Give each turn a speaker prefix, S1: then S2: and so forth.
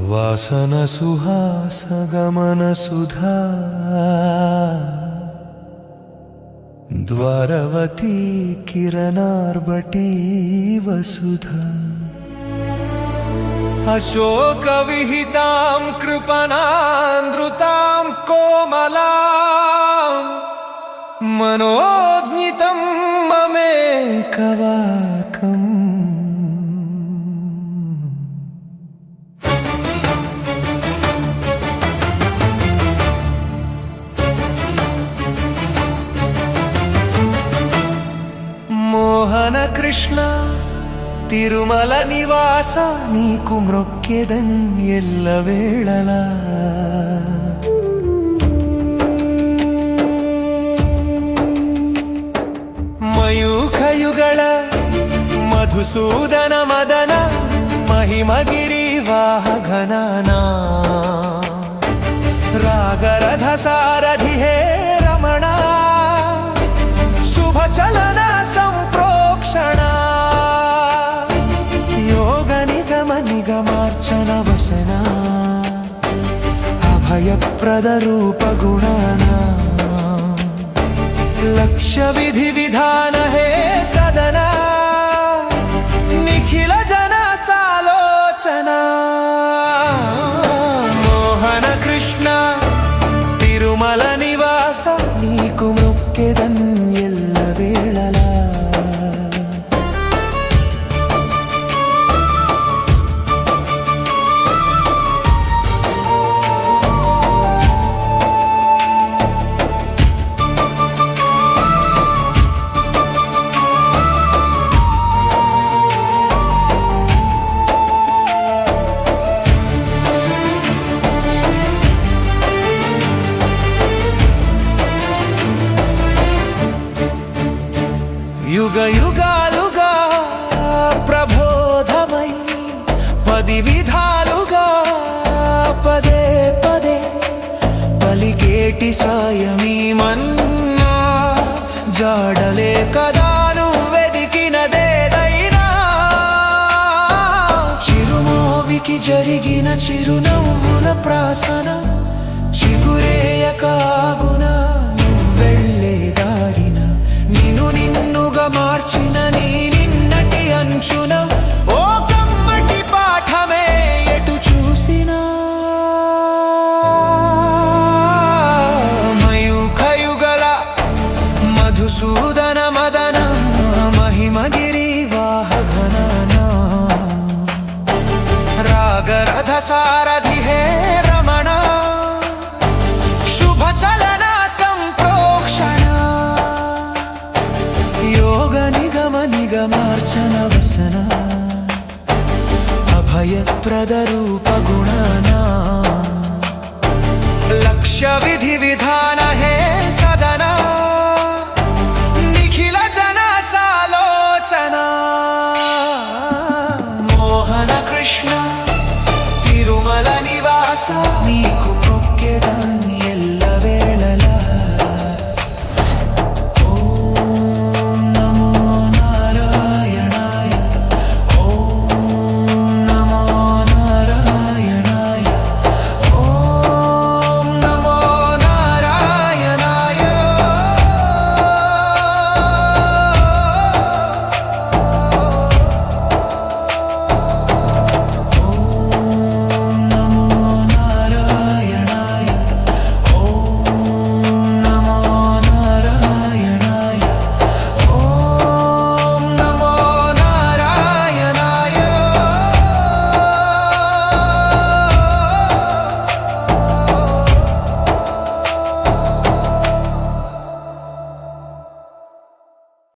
S1: వాసన సుహాస గమన సుధా ద్వారవతీ కిరణార్బటీ వసుధా అశోక విహితాం కృపణాంద్రుతాం కోమలాం మనోజ్ఞితం మమేకవాకం మోహన కృష్ణ తిరుమల నివాస నీకు మ్రొక్కెదన్ ఎల్లవేళలా మయూఖయుగళ మధుసూదన మదన మహిమగిరి వాహఘననా రాగరథ సారథి హే రమణ శుభ చలన సంప్రోక్షణ యోగ నిగమ నిగమార్చన వసన అభయప్రద రూప గుణానా లక్ష్య విధి విధాన హే సదనా నిఖిల జన సాలోచన మోహన కృష్ణ తిరుమల నివాస నీకు మొక్కెదన్ ఎల్లవేళలా యుగ యుగాలుగా ప్రబోధమై పది విధాలుగా పదే పదే పలికేటి సాయమీ మన్నా జాడలే కదాను వెదికినదేదైనా చిరుమోవికి జరిగిన చిరునవ్వుల ప్రాసన చిగురేయకాగున నువ్వెళ్ళే దారిన నిన్ను నిన్నుగా మార్చిన నీ నిన్నటి అంచున ఓ కమ్మటి పాఠమే ఎటు చూసినా మయూఖయుగల మధుసూదన మదన మహిమగిరి వాహఘననా రాగరథ సారథి హే రమణ శుభ చలన సంప్రోక్షణ యోగ నిగమ నిగమార్చన వసన అభయప్రద రూప గుణానా లక్ష్య విధి విధాన హే సదనా నిఖిల జన సాలోచన మోహన కృష్ణ తిరుమల నివాస